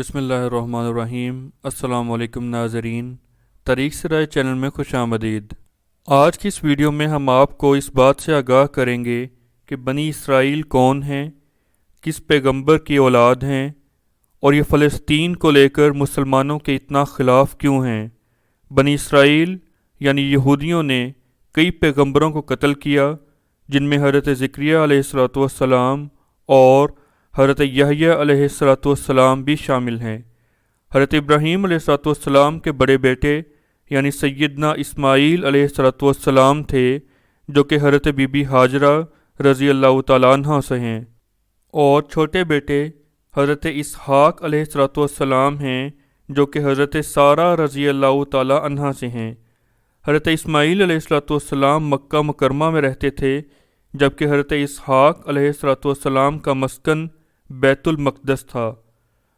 بسم اللہ الرحمن الرحیم۔ السلام علیکم ناظرین، طریق سے رائے چینل میں خوش آمدید۔ آج کی اس ویڈیو میں ہم آپ کو اس بات سے آگاہ کریں گے کہ بنی اسرائیل کون ہیں، کس پیغمبر کی اولاد ہیں، اور یہ فلسطین کو لے کر مسلمانوں کے اتنا خلاف کیوں ہیں۔ بنی اسرائیل یعنی یہودیوں نے کئی پیغمبروں کو قتل کیا، جن میں حضرت زکریا علیہ السلام اور حضرت یحییٰ علیہ السلام بھی شامل ہیں۔ حضرت ابراہیم علیہ السلام کے بڑے بیٹے یعنی سیدنا اسماعیل علیہ السلام تھے، جو کہ حضرت بی بی ہاجرہ رضی اللہ تعالیٰ عنہ سے ہیں، اور چھوٹے بیٹے حضرت اسحاق علیہ السلام ہیں، جو کہ حضرت سارہ رضی اللہ تعالیٰ عنہ سے ہیں۔ حضرت اسماعیل علیہ السلام مکہ مکرمہ میں رہتے تھے، جبکہ حضرت اسحاق علیہ السلام کا مسکن بیت المقدس تھا۔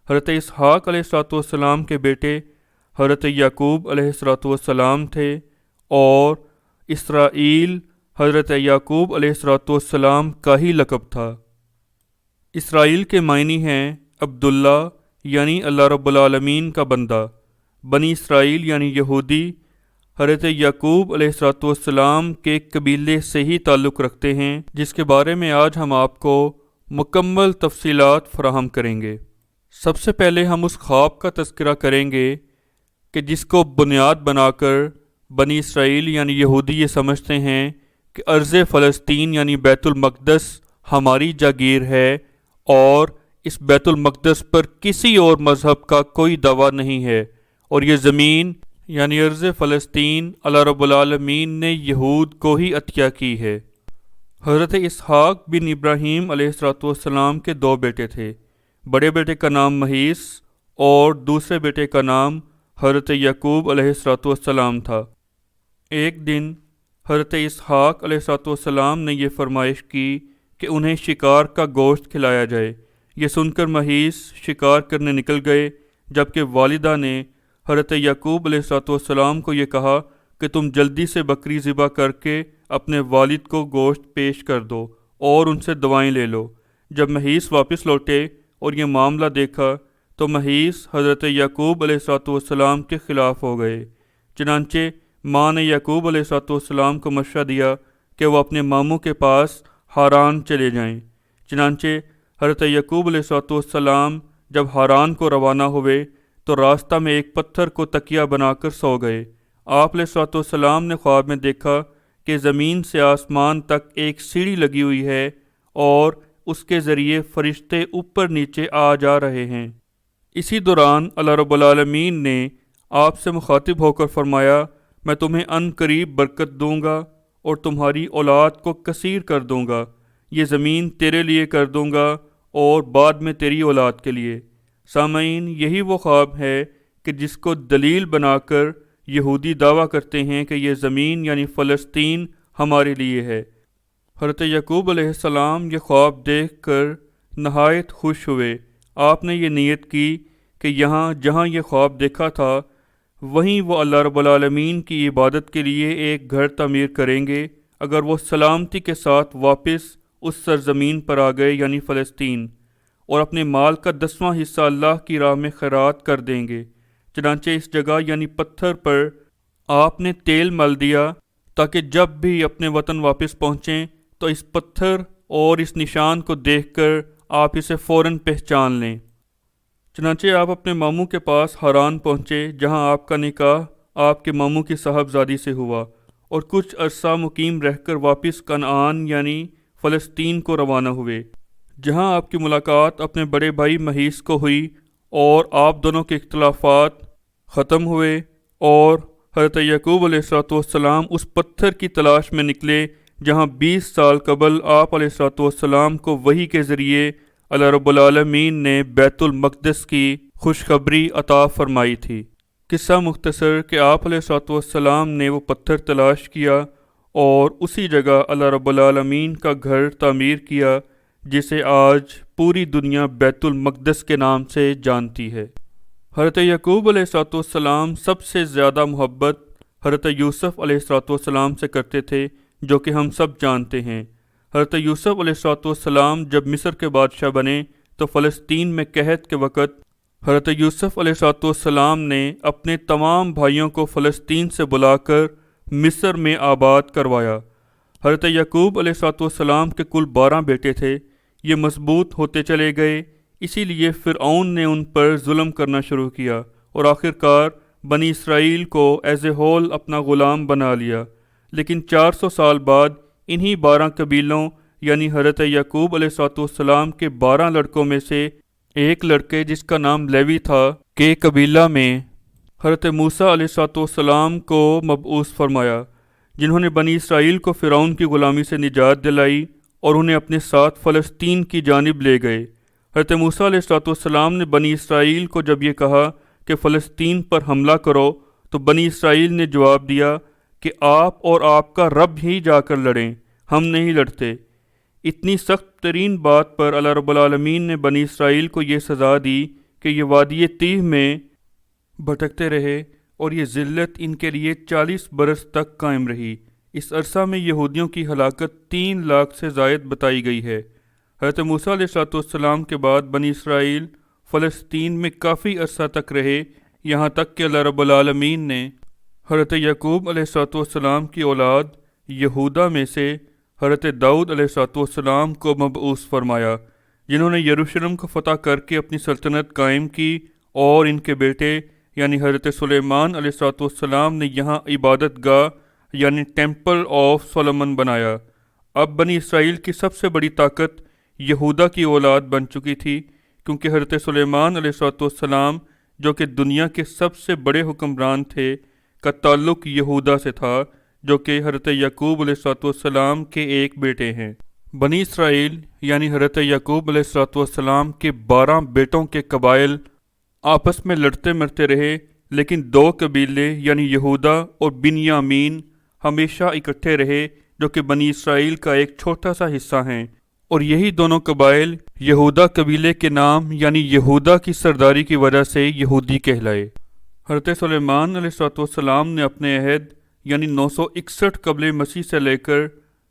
حضرت اسحاق علیہ السلام کے بیٹے حضرت یعقوب علیہ السلام تھے، اور اسرائیل حضرت یعقوب علیہ السلام کا ہی لقب تھا۔ اسرائیل کے معنی ہیں عبداللہ یعنی اللہ رب العالمین کا بندہ۔ بنی اسرائیل یعنی یہودی حضرت یعقوب علیہ السلام کے قبیلے سے ہی تعلق رکھتے ہیں، جس کے بارے میں آج ہم آپ کو مکمل تفصیلات فراہم کریں گے۔ سب سے پہلے ہم اس خواب کا تذکرہ کریں گے کہ جس کو بنیاد بنا کر بنی اسرائیل یعنی یہودی یہ سمجھتے ہیں کہ ارض فلسطین یعنی بیت المقدس ہماری جاگیر ہے، اور اس بیت المقدس پر کسی اور مذہب کا کوئی دعویٰ نہیں ہے، اور یہ زمین یعنی ارض فلسطین اللہ رب العالمین نے یہود کو ہی عطیہ کی ہے۔ حضرت اسحاق بن ابراہیم علیہ السلام کے دو بیٹے تھے۔ بڑے بیٹے کا نام مہیس اور دوسرے بیٹے کا نام حضرت یعقوب علیہ السلام تھا۔ ایک دن حضرت اسحاق علیہ السلام نے یہ فرمائش کی کہ انہیں شکار کا گوشت کھلایا جائے۔ یہ سن کر مہیس شکار کرنے نکل گئے، جبکہ والدہ نے حضرت یعقوب علیہ السلام کو یہ کہا کہ تم جلدی سے بکری ذبح کر کے اپنے والد کو گوشت پیش کر دو اور ان سے دعائیں لے لو۔ جب مہیس واپس لوٹے اور یہ معاملہ دیکھا تو مہیس حضرت یعقوب علیہ السلام کے خلاف ہو گئے۔ چنانچہ ماں نے یعقوب علیہ السلام کو مشورہ دیا کہ وہ اپنے ماموں کے پاس ہاران چلے جائیں۔ چنانچہ حضرت یعقوب علیہ السلام جب ہاران کو روانہ ہوئے تو راستہ میں ایک پتھر کو تکیہ بنا کر سو گئے۔ آپ علیہ السلام نے خواب میں دیکھا کہ زمین سے آسمان تک ایک سیڑھی لگی ہوئی ہے، اور اس کے ذریعے فرشتے اوپر نیچے آ جا رہے ہیں۔ اسی دوران اللہ رب العالمین نے آپ سے مخاطب ہو کر فرمایا، میں تمہیں عن قریب برکت دوں گا اور تمہاری اولاد کو کثیر کر دوں گا۔ یہ زمین تیرے لیے کر دوں گا اور بعد میں تیری اولاد کے لیے۔ سامعین، یہی وہ خواب ہے کہ جس کو دلیل بنا کر یہودی دعویٰ کرتے ہیں کہ یہ زمین یعنی فلسطین ہمارے لیے ہے۔ حضرت یعقوب علیہ السلام یہ خواب دیکھ کر نہایت خوش ہوئے۔ آپ نے یہ نیت کی کہ یہاں جہاں یہ خواب دیکھا تھا وہیں وہ اللہ رب العالمین کی عبادت کے لیے ایک گھر تعمیر کریں گے، اگر وہ سلامتی کے ساتھ واپس اس سرزمین پر آ گئے یعنی فلسطین، اور اپنے مال کا 10واں حصہ اللہ کی راہ میں خیرات کر دیں گے۔ چنانچہ اس جگہ یعنی پتھر پر آپ نے تیل مل دیا تاکہ جب بھی اپنے وطن واپس پہنچیں تو اس پتھر اور اس نشان کو دیکھ کر آپ اسے فوراً پہچان لیں۔ چنانچہ آپ اپنے ماموں کے پاس ہاران پہنچے، جہاں آپ کا نکاح آپ کے ماموں کی صاحبزادی سے ہوا، اور کچھ عرصہ مقیم رہ کر واپس کنعان یعنی فلسطین کو روانہ ہوئے، جہاں آپ کی ملاقات اپنے بڑے بھائی مہیس کو ہوئی، اور آپ دونوں کے اختلافات ختم ہوئے، اور حضرت یعقوب علیہ السلام اس پتھر کی تلاش میں نکلے جہاں 20 سال قبل آپ علیہ السلام کو وحی کے ذریعے اللہ رب العالمین نے بیت المقدس کی خوشخبری عطا فرمائی تھی۔ قصہ مختصر کہ آپ علیہ السلام نے وہ پتھر تلاش کیا اور اسی جگہ اللہ رب العالمین کا گھر تعمیر کیا، جسے آج پوری دنیا بیت المقدس کے نام سے جانتی ہے۔ حضرت یعقوب علیہ السلام سب سے زیادہ محبت حضرت یوسف علیہ السلام سے کرتے تھے، جو کہ ہم سب جانتے ہیں۔ حضرت یوسف علیہ السلام جب مصر کے بادشاہ بنے تو فلسطین میں قحط کے وقت حضرت یوسف علیہ السلام نے اپنے تمام بھائیوں کو فلسطین سے بلا کر مصر میں آباد کروایا۔ حضرت یعقوب علیہ السلام کے کل 12 بیٹے تھے۔ یہ مضبوط ہوتے چلے گئے، اسی لیے فرعون نے ان پر ظلم کرنا شروع کیا اور آخرکار بنی اسرائیل کو ایز اے ہول اپنا غلام بنا لیا۔ لیکن 400 سال بعد انہی 12 قبیلوں یعنی حضرت یعقوب علیہ السلام کے 12 لڑکوں میں سے ایک لڑکے جس کا نام لیوی تھا کے قبیلہ میں حضرت موسیٰ علیہ السلام کو مبعوث فرمایا، جنہوں نے بنی اسرائیل کو فرعون کی غلامی سے نجات دلائی اور انہیں اپنے ساتھ فلسطین کی جانب لے گئے۔ حضرت موسیٰ علیہ السلام نے بنی اسرائیل کو جب یہ کہا کہ فلسطین پر حملہ کرو تو بنی اسرائیل نے جواب دیا کہ آپ اور آپ کا رب ہی جا کر لڑیں، ہم نہیں لڑتے۔ اتنی سخت ترین بات پر اللہ رب العالمین نے بنی اسرائیل کو یہ سزا دی کہ یہ وادی تیہ میں بھٹکتے رہے اور یہ ذلت ان کے لیے 40 برس تک قائم رہی۔ اس عرصہ میں یہودیوں کی ہلاکت 3 لاکھ سے زائد بتائی گئی ہے۔ حضرت موسیٰ علیہ السلام کے بعد بنی اسرائیل فلسطین میں کافی عرصہ تک رہے، یہاں تک کہ اللہ رب العالمین نے حضرت یعقوب علیہ السلام کی اولاد یہودا میں سے حضرت داؤد علیہ السلام کو مبعوث فرمایا، جنہوں نے یروشلم کو فتح کر کے اپنی سلطنت قائم کی، اور ان کے بیٹے یعنی حضرت سلیمان علیہ السلام نے یہاں عبادت گاہ یعنی ٹیمپل آف سولومن بنایا۔ اب بنی اسرائیل کی سب سے بڑی طاقت یہودا کی اولاد بن چکی تھی، کیونکہ حضرت سلیمان علیہ السلام جو کہ دنیا کے سب سے بڑے حکمران تھے کا تعلق یہودا سے تھا، جو کہ حضرت یعقوب علیہ السلام کے ایک بیٹے ہیں۔ بنی اسرائیل یعنی حضرت یعقوب علیہ السلام کے 12 بیٹوں کے قبائل آپس میں لڑتے مرتے رہے، لیکن 2 قبیلے یعنی یہودا اور بنیامین ہمیشہ اکٹھے رہے، جو کہ بنی اسرائیل کا ایک چھوٹا سا حصہ ہیں، اور یہی دونوں قبائل یہودا قبیلے کے نام یعنی یہودا کی سرداری کی وجہ سے یہودی کہلائے۔ حضرت سلیمان علیہ السلام نے اپنے عہد یعنی 961 قبل مسیح سے لے کر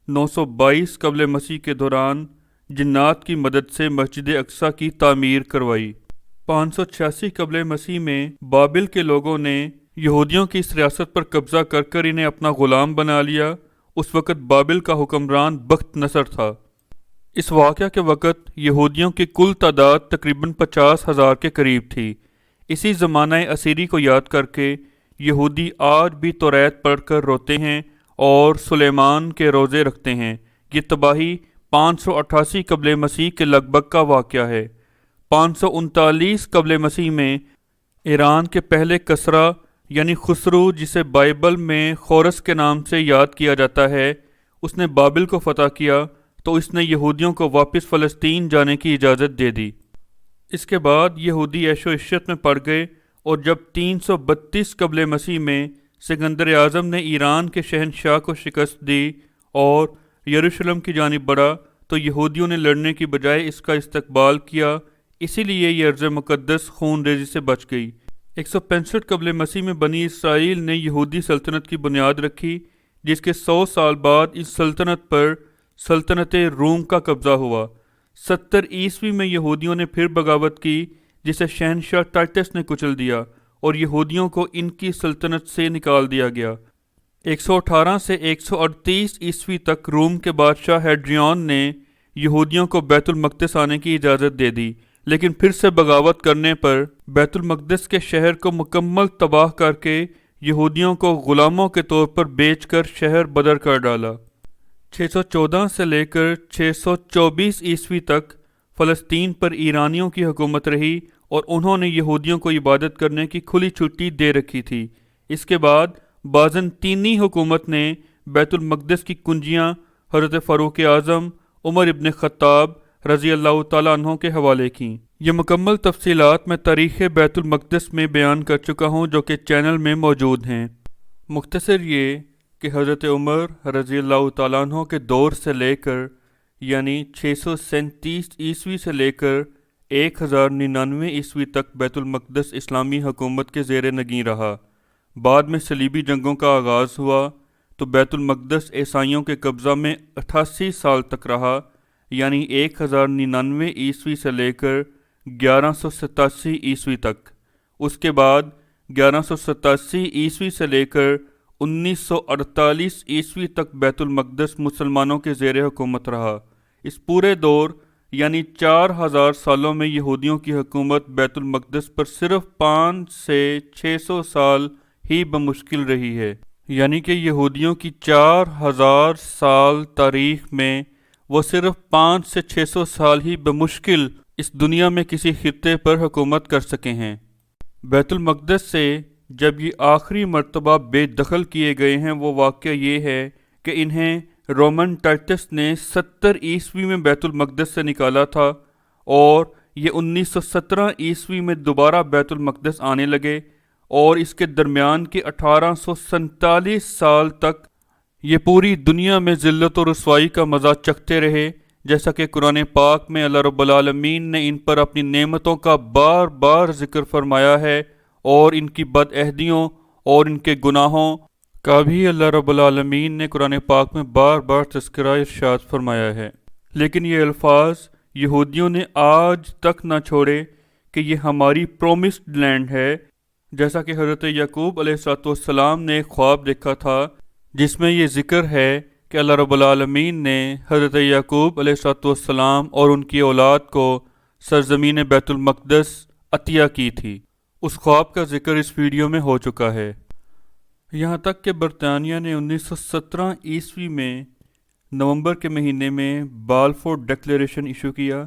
922 قبل مسیح کے دوران جنات کی مدد سے مسجد اقصیٰ کی تعمیر کروائی۔ 586 قبل مسیح میں بابل کے لوگوں نے یہودیوں کی اس ریاست پر قبضہ کر کر انہیں اپنا غلام بنا لیا۔ اس وقت بابل کا حکمران بخت نصر تھا۔ اس واقعہ کے وقت یہودیوں کی کل تعداد تقریباً 50,000 کے قریب تھی۔ اسی زمانہ اسیری کو یاد کر کے یہودی آج بھی توریت پڑھ کر روتے ہیں اور سلیمان کے روزے رکھتے ہیں۔ یہ تباہی 588 قبل مسیح کے لگ بھگ کا واقعہ ہے۔ 539 قبل مسیح میں ایران کے پہلے کسریٰ یعنی خسرو، جسے بائبل میں خورس کے نام سے یاد کیا جاتا ہے، اس نے بابل کو فتح کیا تو اس نے یہودیوں کو واپس فلسطین جانے کی اجازت دے دی۔ اس کے بعد یہودی عیش و عشرت میں پڑ گئے، اور جب 332 قبل مسیح میں سکندر اعظم نے ایران کے شہنشاہ کو شکست دی اور یروشلم کی جانب بڑھا تو یہودیوں نے لڑنے کی بجائے اس کا استقبال کیا، اسی لیے یہ ارض مقدس خون ریزی سے بچ گئی۔ 165 قبل مسیح میں بنی اسرائیل نے یہودی سلطنت کی بنیاد رکھی، جس کے 100 سال بعد اس سلطنت پر سلطنت روم کا قبضہ ہوا۔ 70 عیسوی میں یہودیوں نے پھر بغاوت کی، جسے شہنشاہ ٹائٹس نے کچل دیا اور یہودیوں کو ان کی سلطنت سے نکال دیا گیا۔ 118 سے 138 عیسوی تک روم کے بادشاہ ہیڈریون نے یہودیوں کو بیت المقدس آنے کی اجازت دے دی، لیکن پھر سے بغاوت کرنے پر بیت المقدس کے شہر کو مکمل تباہ کر کے یہودیوں کو غلاموں کے طور پر بیچ کر شہر بدر کر ڈالا۔ 614 سے لے کر 624 عیسوی تک فلسطین پر ایرانیوں کی حکومت رہی اور انہوں نے یہودیوں کو عبادت کرنے کی کھلی چھٹی دے رکھی تھی۔ اس کے بعد بازنطینی حکومت نے بیت المقدس کی کنجیاں حضرت فاروق اعظم عمر ابن خطاب رضی اللہ تعالیٰ عنہ کے حوالے کیں۔ یہ مکمل تفصیلات میں تاریخ بیت المقدس میں بیان کر چکا ہوں، جو کہ چینل میں موجود ہیں۔ مختصر یہ کہ حضرت عمر رضی اللہ تعالیٰ عنہ کے دور سے لے کر یعنی 637 عیسوی سے لے کر 1099 عیسوی تک بیت المقدس اسلامی حکومت کے زیر نگین رہا۔ بعد میں صلیبی جنگوں کا آغاز ہوا تو بیت المقدس عیسائیوں کے قبضہ میں 88 سال تک رہا، یعنی 1099 عیسوی سے لے کر 1187 عیسوی تک۔ اس کے بعد 1187 عیسوی سے لے کر 1948 عیسوی تک بیت المقدس مسلمانوں کے زیر حکومت رہا۔ اس پورے دور یعنی 4000 سالوں میں یہودیوں کی حکومت بیت المقدس پر صرف 500 سے 600 سال ہی بمشکل رہی ہے، یعنی کہ یہودیوں کی 4000 سال تاریخ میں وہ صرف 500 سے 600 سال ہی بمشکل اس دنیا میں کسی خطے پر حکومت کر سکے ہیں۔ بیت المقدس سے جب یہ آخری مرتبہ بے دخل کیے گئے ہیں وہ واقعہ یہ ہے کہ انہیں رومن ٹائٹس نے 70 عیسوی میں بیت المقدس سے نکالا تھا، اور یہ 1917 عیسوی میں دوبارہ بیت المقدس آنے لگے، اور اس کے درمیان کے 1847 سال تک یہ پوری دنیا میں ذلت و رسوائی کا مزہ چکھتے رہے، جیسا کہ قرآن پاک میں اللہ رب العالمین نے ان پر اپنی نعمتوں کا بار بار ذکر فرمایا ہے، اور ان کی بد عہدیوں اور ان کے گناہوں کا بھی اللہ رب العالمین نے قرآن پاک میں بار بار تذکرہ ارشاد فرمایا ہے۔ لیکن یہ الفاظ یہودیوں نے آج تک نہ چھوڑے کہ یہ ہماری پرومسڈ لینڈ ہے، جیسا کہ حضرت یعقوب علیہ السلام نے ایک خواب دیکھا تھا جس میں یہ ذکر ہے کہ اللہ رب العالمین نے حضرت یعقوب علیہ السلام اور ان کی اولاد کو سرزمین بیت المقدس عطیہ کی تھی۔ اس خواب کا ذکر اس ویڈیو میں ہو چکا ہے۔ یہاں تک کہ برطانیہ نے 1917 عیسوی میں نومبر کے مہینے میں بالفور ڈکلیریشن ایشو کیا،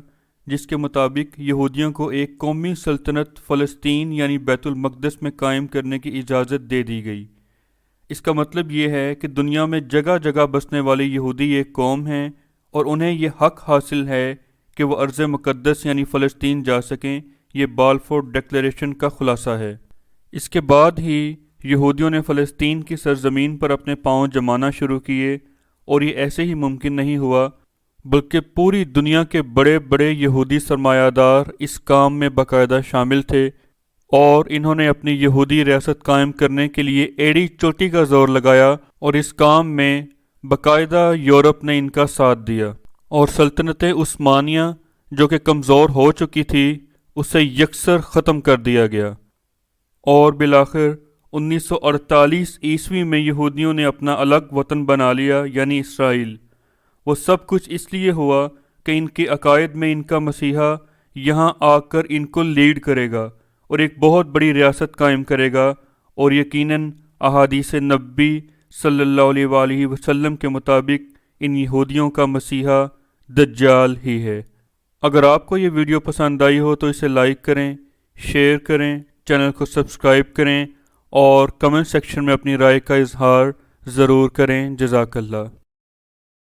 جس کے مطابق یہودیوں کو ایک قومی سلطنت فلسطین یعنی بیت المقدس میں قائم کرنے کی اجازت دے دی گئی۔ اس کا مطلب یہ ہے کہ دنیا میں جگہ جگہ بسنے والے یہودی ایک قوم ہیں، اور انہیں یہ حق حاصل ہے کہ وہ ارض مقدس یعنی فلسطین جا سکیں۔ یہ بالفور ڈکلیریشن کا خلاصہ ہے۔ اس کے بعد ہی یہودیوں نے فلسطین کی سرزمین پر اپنے پاؤں جمانا شروع کیے، اور یہ ایسے ہی ممکن نہیں ہوا، بلکہ پوری دنیا کے بڑے بڑے یہودی سرمایہ دار اس کام میں باقاعدہ شامل تھے، اور انہوں نے اپنی یہودی ریاست قائم کرنے کے لیے ایڑی چوٹی کا زور لگایا، اور اس کام میں باقاعدہ یورپ نے ان کا ساتھ دیا، اور سلطنت عثمانیہ جو کہ کمزور ہو چکی تھی اسے یکسر ختم کر دیا گیا، اور بالآخر 1948 عیسوی میں یہودیوں نے اپنا الگ وطن بنا لیا، یعنی اسرائیل۔ وہ سب کچھ اس لیے ہوا کہ ان کے عقائد میں ان کا مسیحا یہاں آ کر ان کو لیڈ کرے گا اور ایک بہت بڑی ریاست قائم کرے گا، اور یقیناً احادیث نبی صلی اللہ علیہ وآلہ وسلم کے مطابق ان یہودیوں کا مسیحا دجال ہی ہے۔ اگر آپ کو یہ ویڈیو پسند آئی ہو تو اسے لائک کریں، شیئر کریں، چینل کو سبسکرائب کریں، اور کمنٹ سیکشن میں اپنی رائے کا اظہار ضرور کریں۔ جزاک اللہ۔